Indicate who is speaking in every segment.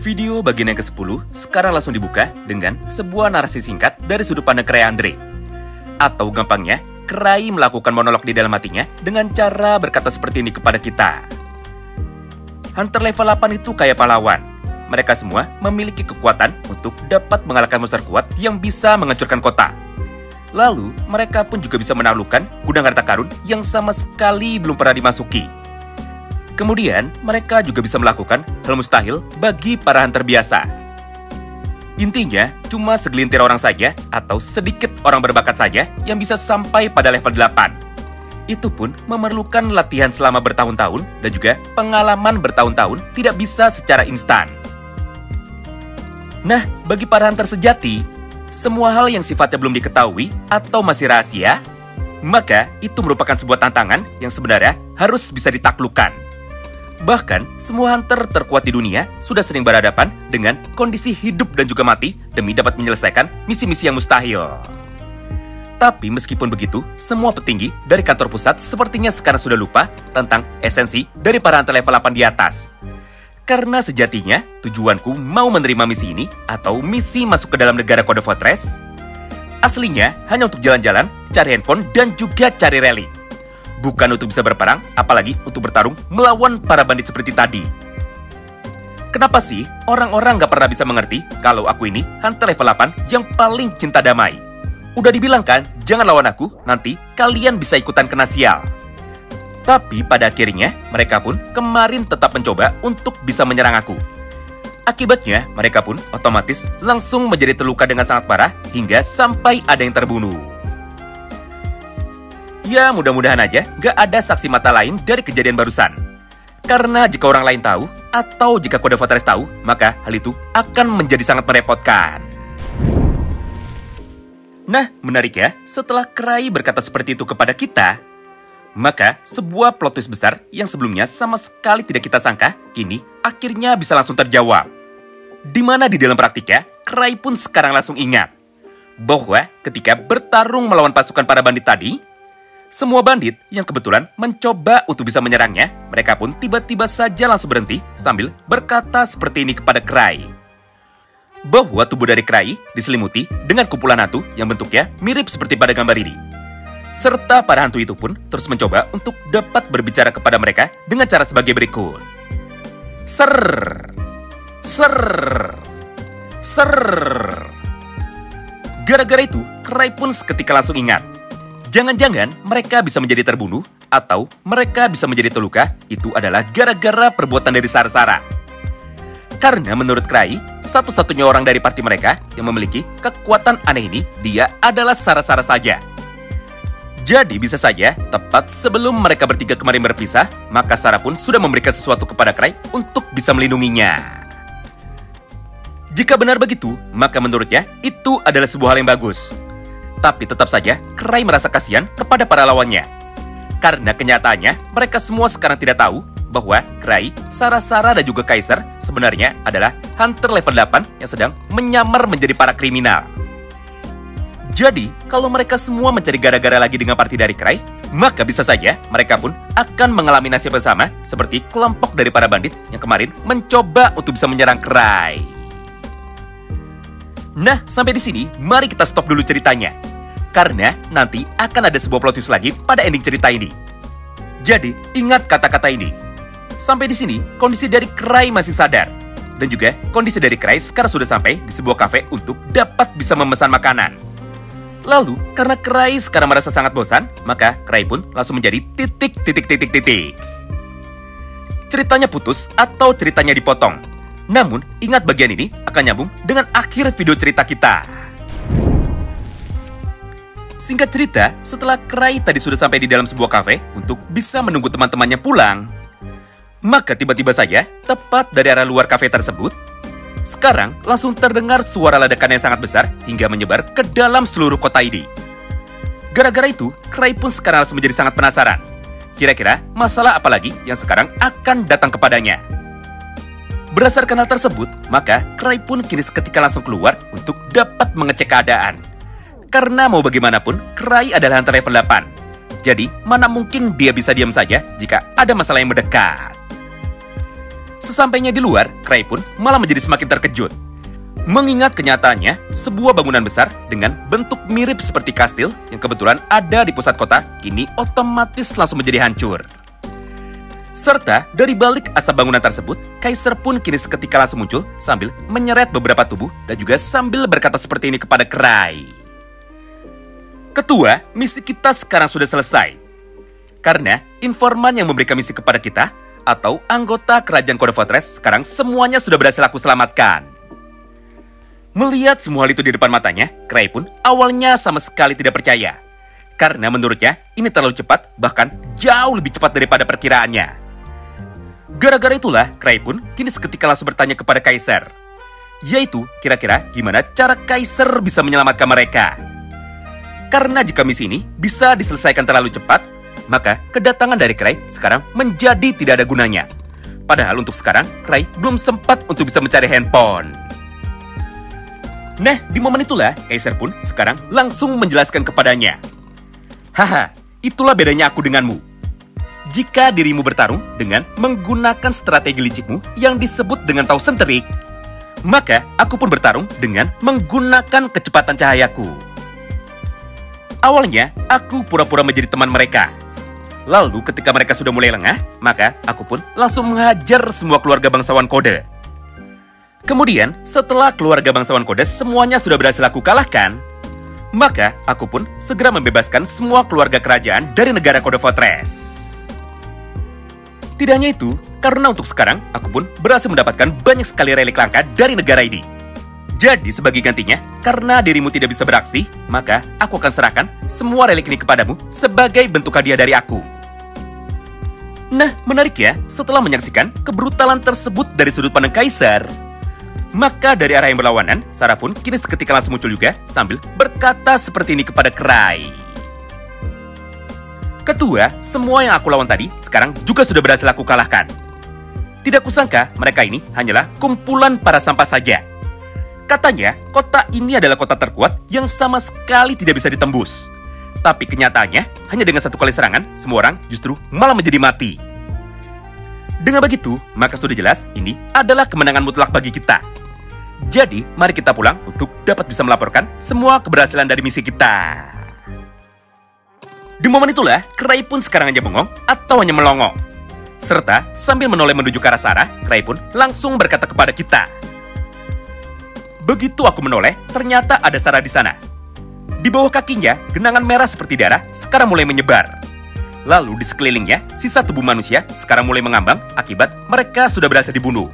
Speaker 1: Video bagian yang ke-10 sekarang langsung dibuka dengan sebuah narasi singkat dari sudut pandang Cray Andre. Atau gampangnya, Cray melakukan monolog di dalam hatinya dengan cara berkata seperti ini kepada kita. Hunter level 8 itu kayak pahlawan. Mereka semua memiliki kekuatan untuk dapat mengalahkan monster kuat yang bisa menghancurkan kota. Lalu, mereka pun juga bisa menaklukkan gudang harta karun yang sama sekali belum pernah dimasuki. Kemudian, mereka juga bisa melakukan hal mustahil bagi para hunter biasa. Intinya, cuma segelintir orang saja atau sedikit orang berbakat saja yang bisa sampai pada level 8. Itu pun memerlukan latihan selama bertahun-tahun dan juga pengalaman bertahun-tahun tidak bisa secara instan. Nah, bagi para hunter sejati, semua hal yang sifatnya belum diketahui atau masih rahasia, maka itu merupakan sebuah tantangan yang sebenarnya harus bisa ditaklukkan. Bahkan, semua hunter terkuat di dunia sudah sering berhadapan dengan kondisi hidup dan juga mati demi dapat menyelesaikan misi-misi yang mustahil. Tapi meskipun begitu, semua petinggi dari kantor pusat sepertinya sekarang sudah lupa tentang esensi dari para hunter level 8 di atas. Karena sejatinya, tujuanku mau menerima misi ini atau misi masuk ke dalam negara kode Fortress, aslinya hanya untuk jalan-jalan, cari handphone, dan juga cari relik. Bukan untuk bisa berperang, apalagi untuk bertarung melawan para bandit seperti tadi. Kenapa sih orang-orang gak pernah bisa mengerti kalau aku ini hunter level 8 yang paling cinta damai? Udah dibilang kan, jangan lawan aku, nanti kalian bisa ikutan kena sial. Tapi pada akhirnya, mereka pun kemarin tetap mencoba untuk bisa menyerang aku. Akibatnya, mereka pun otomatis langsung menjadi terluka dengan sangat parah hingga sampai ada yang terbunuh. Ya, mudah-mudahan aja gak ada saksi mata lain dari kejadian barusan. Karena jika orang lain tahu, atau jika kode Fortress tahu, maka hal itu akan menjadi sangat merepotkan. Nah, menarik ya, setelah Cray berkata seperti itu kepada kita, maka sebuah plot twist besar yang sebelumnya sama sekali tidak kita sangka, kini akhirnya bisa langsung terjawab. Dimana di dalam praktiknya, Cray pun sekarang langsung ingat bahwa ketika bertarung melawan pasukan para bandit tadi, semua bandit yang kebetulan mencoba untuk bisa menyerangnya, mereka pun tiba-tiba saja langsung berhenti sambil berkata seperti ini kepada Cray. Bahwa tubuh dari Cray diselimuti dengan kumpulan hantu yang bentuknya mirip seperti pada gambar ini. Serta para hantu itu pun terus mencoba untuk dapat berbicara kepada mereka dengan cara sebagai berikut. Ser. Gara-gara itu, Cray pun seketika langsung ingat. Jangan-jangan mereka bisa menjadi terbunuh atau mereka bisa menjadi terluka, itu adalah gara-gara perbuatan dari Sara-Sara. Karena menurut Cray, satu-satunya orang dari party mereka yang memiliki kekuatan aneh ini, dia adalah Sara-Sara saja. Jadi bisa saja, tepat sebelum mereka bertiga kemarin berpisah, maka Sarah pun sudah memberikan sesuatu kepada Cray untuk bisa melindunginya. Jika benar begitu, maka menurutnya itu adalah sebuah hal yang bagus. Tapi tetap saja, Cray merasa kasihan kepada para lawannya. Karena kenyataannya, mereka semua sekarang tidak tahu bahwa Cray, Sara-Sara, dan juga Kaiser sebenarnya adalah hunter level 8 yang sedang menyamar menjadi para kriminal. Jadi, kalau mereka semua mencari gara-gara lagi dengan party dari Cray, maka bisa saja mereka pun akan mengalami nasib bersama seperti kelompok dari para bandit yang kemarin mencoba untuk bisa menyerang Cray. Nah, sampai di sini, mari kita stop dulu ceritanya. Karena nanti akan ada sebuah plot twist lagi pada ending cerita ini. Jadi, ingat kata-kata ini. Sampai di sini, kondisi dari Cray masih sadar. Dan juga, kondisi dari Cray sekarang sudah sampai di sebuah kafe untuk dapat bisa memesan makanan. Lalu, karena Cray sekarang merasa sangat bosan, maka Cray pun langsung menjadi titik. Ceritanya putus atau ceritanya dipotong. Namun, ingat bagian ini akan nyambung dengan akhir video cerita kita. Singkat cerita, setelah Cray tadi sudah sampai di dalam sebuah kafe untuk bisa menunggu teman-temannya pulang, maka tiba-tiba saja, tepat dari arah luar kafe tersebut, sekarang langsung terdengar suara ledakan yang sangat besar hingga menyebar ke dalam seluruh kota ini. Gara-gara itu, Cray pun sekarang langsung menjadi sangat penasaran. Kira-kira masalah apa lagi yang sekarang akan datang kepadanya? Berdasarkan hal tersebut, maka Cray pun kini seketika langsung keluar untuk dapat mengecek keadaan. Karena mau bagaimanapun, Cray adalah hunter level 8. Jadi, mana mungkin dia bisa diam saja jika ada masalah yang mendekat. Sesampainya di luar, Kray pun malah menjadi semakin terkejut. Mengingat kenyataannya, sebuah bangunan besar dengan bentuk mirip seperti kastil yang kebetulan ada di pusat kota, kini otomatis langsung menjadi hancur. Serta dari balik asap bangunan tersebut, Kaisar pun kini seketika langsung muncul sambil menyeret beberapa tubuh dan juga sambil berkata seperti ini kepada Kray. Ketua, misi kita sekarang sudah selesai. Karena informan yang memberikan misi kepada kita atau anggota kerajaan Kode Fortress sekarang semuanya sudah berhasil aku selamatkan. Melihat semua hal itu di depan matanya, Kray pun awalnya sama sekali tidak percaya. Karena menurutnya ini terlalu cepat, bahkan jauh lebih cepat daripada perkiraannya. Gara-gara itulah, Kray pun kini seketika langsung bertanya kepada Kaisar. Yaitu, kira-kira gimana cara Kaisar bisa menyelamatkan mereka. Karena jika misi ini bisa diselesaikan terlalu cepat, maka kedatangan dari Kray sekarang menjadi tidak ada gunanya. Padahal untuk sekarang, Kray belum sempat untuk bisa mencari handphone. Nah, di momen itulah, Kaisar pun sekarang langsung menjelaskan kepadanya. Haha, itulah bedanya aku denganmu. Jika dirimu bertarung dengan menggunakan strategi licikmu yang disebut dengan tahu senterik, maka aku pun bertarung dengan menggunakan kecepatan cahayaku. Awalnya, aku pura-pura menjadi teman mereka. Lalu ketika mereka sudah mulai lengah, maka aku pun langsung menghajar semua keluarga bangsawan Kode. Kemudian, setelah keluarga bangsawan Kode semuanya sudah berhasil aku kalahkan, maka aku pun segera membebaskan semua keluarga kerajaan dari negara Kode Fortress. Tidak hanya itu, karena untuk sekarang, aku pun berhasil mendapatkan banyak sekali relik langka dari negara ini. Jadi sebagai gantinya, karena dirimu tidak bisa beraksi, maka aku akan serahkan semua relik ini kepadamu sebagai bentuk hadiah dari aku. Nah, menarik ya, setelah menyaksikan kebrutalan tersebut dari sudut pandang Kaisar, maka dari arah yang berlawanan, Sarah pun kini seketika langsung muncul juga sambil berkata seperti ini kepada Kray. Ketua, semua yang aku lawan tadi sekarang juga sudah berhasil aku kalahkan. Tidak kusangka mereka ini hanyalah kumpulan para sampah saja. Katanya, kota ini adalah kota terkuat yang sama sekali tidak bisa ditembus. Tapi kenyataannya, hanya dengan satu kali serangan, semua orang justru malah menjadi mati. Dengan begitu, maka sudah jelas ini adalah kemenangan mutlak bagi kita. Jadi, mari kita pulang untuk dapat bisa melaporkan semua keberhasilan dari misi kita. Di momen itulah, Kray pun sekarang hanya bengong atau hanya melongo. Serta sambil menoleh menuju ke arah Sarah, Kray pun langsung berkata kepada kita. Begitu aku menoleh, ternyata ada Sarah di sana. Di bawah kakinya, genangan merah seperti darah sekarang mulai menyebar. Lalu di sekelilingnya, sisa tubuh manusia sekarang mulai mengambang akibat mereka sudah berhasil dibunuh.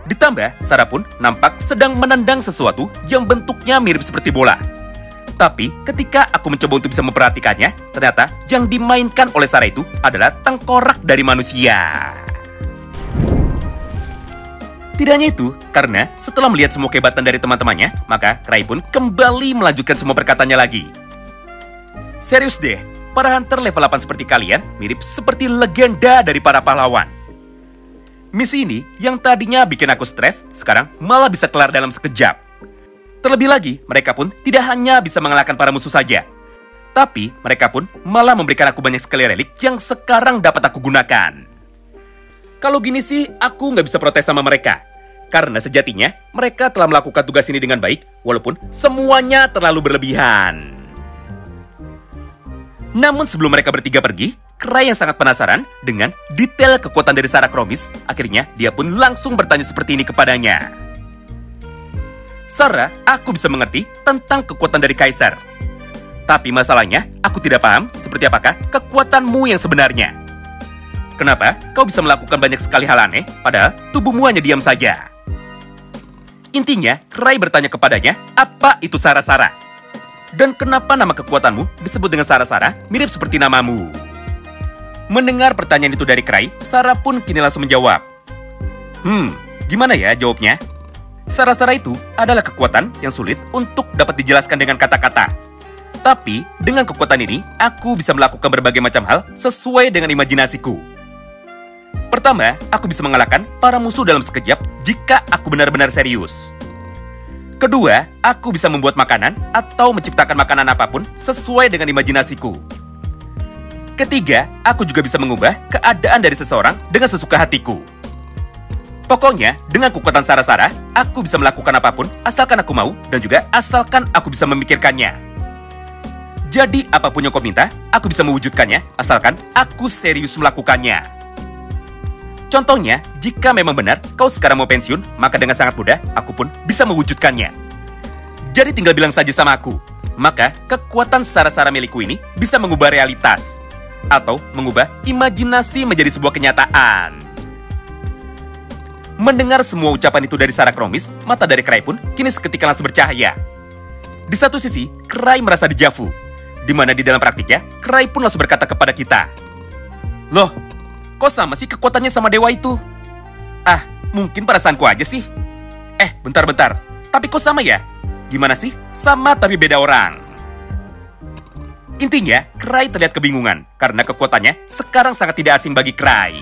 Speaker 1: Ditambah, Sarah pun nampak sedang menendang sesuatu yang bentuknya mirip seperti bola. Tapi ketika aku mencoba untuk bisa memperhatikannya, ternyata yang dimainkan oleh Sarah itu adalah tengkorak dari manusia. Tidak hanya itu, karena setelah melihat semua kehebatan dari teman-temannya, maka Kray pun kembali melanjutkan semua perkataannya lagi. Serius deh, para hunter level 8 seperti kalian mirip seperti legenda dari para pahlawan. Misi ini yang tadinya bikin aku stres, sekarang malah bisa kelar dalam sekejap. Terlebih lagi, mereka pun tidak hanya bisa mengalahkan para musuh saja, tapi mereka pun malah memberikan aku banyak sekali relik yang sekarang dapat aku gunakan. Kalau gini sih, aku nggak bisa protes sama mereka. Karena sejatinya, mereka telah melakukan tugas ini dengan baik, walaupun semuanya terlalu berlebihan. Namun sebelum mereka bertiga pergi, Kray yang sangat penasaran dengan detail kekuatan dari Sarah Chromis, akhirnya dia pun langsung bertanya seperti ini kepadanya. Sarah, aku bisa mengerti tentang kekuatan dari Kaisar. Tapi masalahnya, aku tidak paham seperti apakah kekuatanmu yang sebenarnya. Kenapa kau bisa melakukan banyak sekali hal aneh, padahal tubuhmu hanya diam saja? Intinya, Kray bertanya kepadanya, apa itu Sarah-Sarah? Dan kenapa nama kekuatanmu disebut dengan Sarah-Sarah mirip seperti namamu? Mendengar pertanyaan itu dari Kray, Sarah pun kini langsung menjawab. Gimana ya jawabnya? Sarah-Sarah itu adalah kekuatan yang sulit untuk dapat dijelaskan dengan kata-kata. Tapi, dengan kekuatan ini, aku bisa melakukan berbagai macam hal sesuai dengan imajinasiku. Pertama, aku bisa mengalahkan para musuh dalam sekejap jika aku benar-benar serius. Kedua, aku bisa membuat makanan atau menciptakan makanan apapun sesuai dengan imajinasiku. Ketiga, aku juga bisa mengubah keadaan dari seseorang dengan sesuka hatiku. Pokoknya, dengan kekuatan Sara-Sara, aku bisa melakukan apapun asalkan aku mau dan juga asalkan aku bisa memikirkannya. Jadi, apapun yang kau minta, aku bisa mewujudkannya asalkan aku serius melakukannya. Contohnya, jika memang benar kau sekarang mau pensiun, maka dengan sangat mudah aku pun bisa mewujudkannya. Jadi tinggal bilang saja sama aku, maka kekuatan Sara-Sara milikku ini bisa mengubah realitas atau mengubah imajinasi menjadi sebuah kenyataan. Mendengar semua ucapan itu dari Sarah Kromis, mata dari Cray pun kini seketika langsung bercahaya. Di satu sisi, Cray merasa dejavu, di mana di dalam praktiknya, Cray pun langsung berkata kepada kita, "Loh, kok sama sih kekuatannya sama dewa itu?" "Ah, mungkin perasaanku aja sih." Bentar-bentar, tapi kok sama ya? Gimana sih? Sama tapi beda orang. Intinya, Cray terlihat kebingungan karena kekuatannya sekarang sangat tidak asing bagi Cray.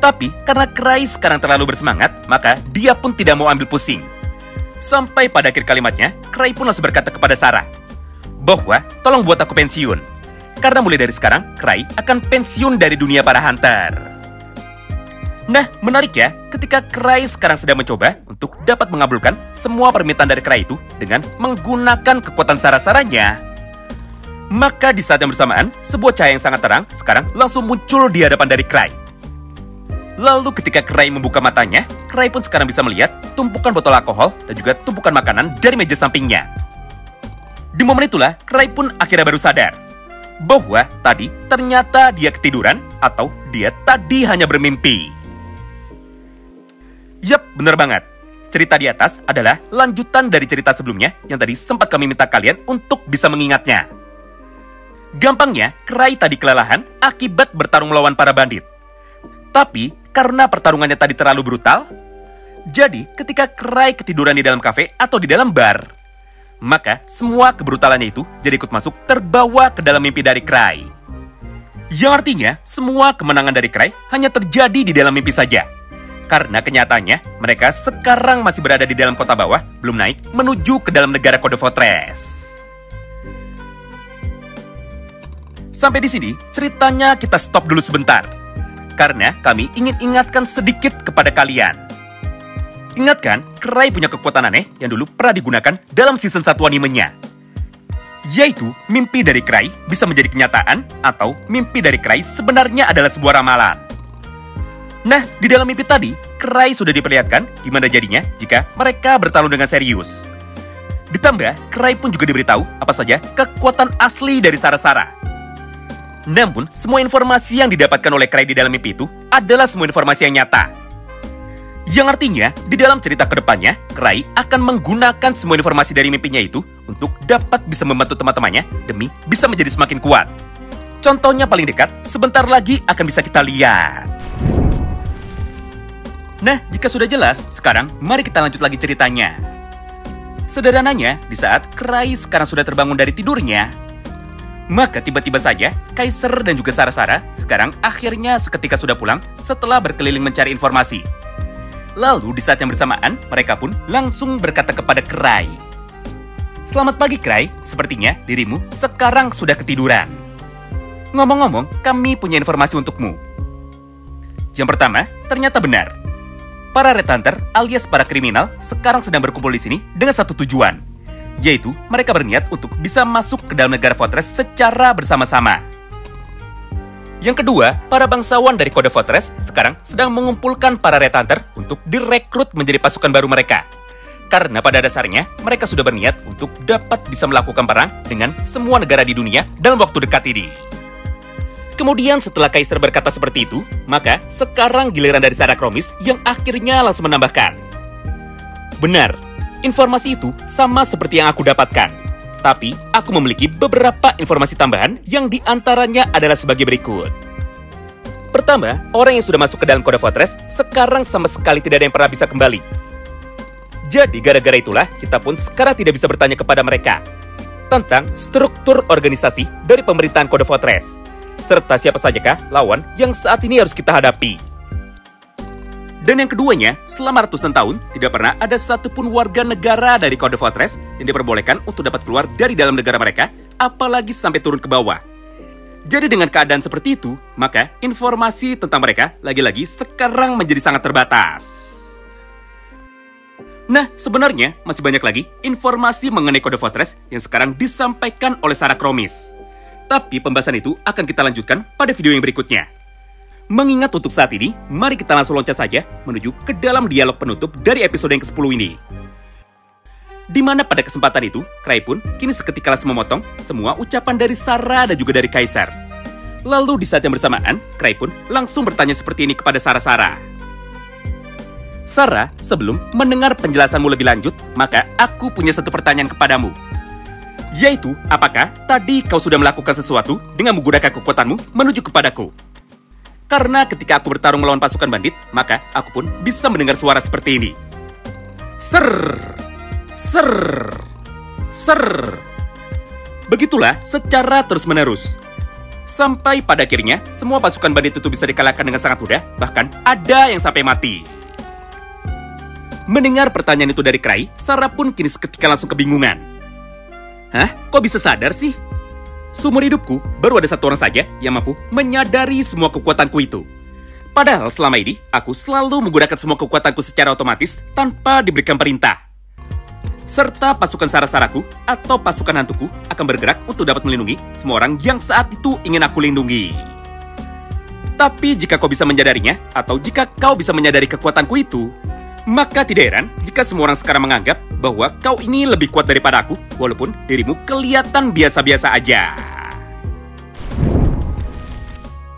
Speaker 1: Tapi karena Cray sekarang terlalu bersemangat, maka dia pun tidak mau ambil pusing. Sampai pada akhir kalimatnya, Cray pun langsung berkata kepada Sarah bahwa tolong buat aku pensiun. Karena mulai dari sekarang, Cray akan pensiun dari dunia para hunter. Nah, menarik ya, ketika Cray sekarang sedang mencoba untuk dapat mengabulkan semua permintaan dari Cray itu dengan menggunakan kekuatan Sara-Saranya. Maka di saat yang bersamaan, sebuah cahaya yang sangat terang sekarang langsung muncul di hadapan dari Cray. Lalu ketika Cray membuka matanya, Cray pun sekarang bisa melihat tumpukan botol alkohol dan juga tumpukan makanan dari meja sampingnya. Di momen itulah, Cray pun akhirnya baru sadar bahwa tadi ternyata dia ketiduran atau dia tadi hanya bermimpi. Yap, bener banget. Cerita di atas adalah lanjutan dari cerita sebelumnya yang tadi sempat kami minta kalian untuk bisa mengingatnya. Gampangnya, Cray tadi kelelahan akibat bertarung melawan para bandit. Tapi, karena pertarungannya tadi terlalu brutal, jadi ketika Cray ketiduran di dalam kafe atau di dalam bar, maka semua kebrutalannya itu jadi ikut masuk terbawa ke dalam mimpi dari Cray. Yang artinya, semua kemenangan dari Cray hanya terjadi di dalam mimpi saja. Karena kenyataannya, mereka sekarang masih berada di dalam kota bawah, belum naik menuju ke dalam negara Code Fortress. Sampai di sini, ceritanya kita stop dulu sebentar. Karena kami ingin ingatkan sedikit kepada kalian. Ingatkan, Cray punya kekuatan aneh yang dulu pernah digunakan dalam season 1 animenya. Yaitu, mimpi dari Cray bisa menjadi kenyataan, atau mimpi dari Cray sebenarnya adalah sebuah ramalan. Nah, di dalam mimpi tadi, Cray sudah diperlihatkan gimana jadinya jika mereka bertarung dengan serius. Ditambah, Cray pun juga diberitahu apa saja kekuatan asli dari Sara-Sara. Namun, semua informasi yang didapatkan oleh Cray di dalam mimpi itu adalah semua informasi yang nyata. Yang artinya, di dalam cerita kedepannya, Cray akan menggunakan semua informasi dari mimpinya itu untuk dapat bisa membantu teman-temannya demi bisa menjadi semakin kuat. Contohnya paling dekat, sebentar lagi akan bisa kita lihat. Nah, jika sudah jelas, sekarang mari kita lanjut lagi ceritanya. Sederhananya, di saat Cray sekarang sudah terbangun dari tidurnya, maka tiba-tiba saja, Kaiser dan juga Sara-Sara sekarang akhirnya seketika sudah pulang setelah berkeliling mencari informasi. Lalu di saat yang bersamaan, mereka pun langsung berkata kepada Cray, "Selamat pagi Cray, sepertinya dirimu sekarang sudah ketiduran. Ngomong-ngomong, kami punya informasi untukmu." Yang pertama, ternyata benar. Para Red Hunter alias para kriminal sekarang sedang berkumpul di sini dengan satu tujuan, yaitu mereka berniat untuk bisa masuk ke dalam negara Fortress secara bersama-sama. Yang kedua, para bangsawan dari Code Fortress sekarang sedang mengumpulkan para Red Hunter untuk direkrut menjadi pasukan baru mereka. Karena pada dasarnya, mereka sudah berniat untuk dapat bisa melakukan perang dengan semua negara di dunia dalam waktu dekat ini. Kemudian setelah Kaiser berkata seperti itu, maka sekarang giliran dari Sarah Kromis yang akhirnya langsung menambahkan, "Benar, informasi itu sama seperti yang aku dapatkan. Tapi, aku memiliki beberapa informasi tambahan yang diantaranya adalah sebagai berikut. Pertama, orang yang sudah masuk ke dalam Code Fortress sekarang sama sekali tidak ada yang pernah bisa kembali. Jadi, gara-gara itulah kita pun sekarang tidak bisa bertanya kepada mereka tentang struktur organisasi dari pemerintahan Code Fortress, serta siapa sajakah lawan yang saat ini harus kita hadapi. Dan yang keduanya, selama ratusan tahun, tidak pernah ada satupun warga negara dari Code Fortress yang diperbolehkan untuk dapat keluar dari dalam negara mereka, apalagi sampai turun ke bawah. Jadi dengan keadaan seperti itu, maka informasi tentang mereka lagi-lagi sekarang menjadi sangat terbatas. Nah, sebenarnya masih banyak lagi informasi mengenai kode Fortress yang sekarang disampaikan oleh Sarah Kromis. Tapi pembahasan itu akan kita lanjutkan pada video yang berikutnya. Mengingat untuk saat ini, mari kita langsung loncat saja menuju ke dalam dialog penutup dari episode yang ke-10 ini. Di mana pada kesempatan itu, Cray pun kini seketika langsung memotong semua ucapan dari Sarah dan juga dari Kaisar. Lalu di saat yang bersamaan, Cray pun langsung bertanya seperti ini kepada Sarah. Sarah, sebelum mendengar penjelasanmu lebih lanjut, maka aku punya satu pertanyaan kepadamu. Yaitu, apakah tadi kau sudah melakukan sesuatu dengan menggunakan kekuatanmu menuju kepadaku? Karena ketika aku bertarung melawan pasukan bandit, maka aku pun bisa mendengar suara seperti ini. Serrrr. Ser. Begitulah secara terus-menerus. Sampai pada akhirnya, semua pasukan bandit itu bisa dikalahkan dengan sangat mudah, bahkan ada yang sampai mati. Mendengar pertanyaan itu dari Cray, Sarah pun kini seketika langsung kebingungan. Hah? Kok bisa sadar sih? Seumur hidupku, baru ada satu orang saja yang mampu menyadari semua kekuatanku itu. Padahal selama ini, aku selalu menggunakan semua kekuatanku secara otomatis tanpa diberikan perintah. Serta pasukan Sarah-Sarahku atau pasukan hantuku akan bergerak untuk dapat melindungi semua orang yang saat itu ingin aku lindungi. Tapi jika kau bisa menyadarinya, atau jika kau bisa menyadari kekuatanku itu, maka tidak heran jika semua orang sekarang menganggap bahwa kau ini lebih kuat daripada aku, walaupun dirimu kelihatan biasa-biasa aja.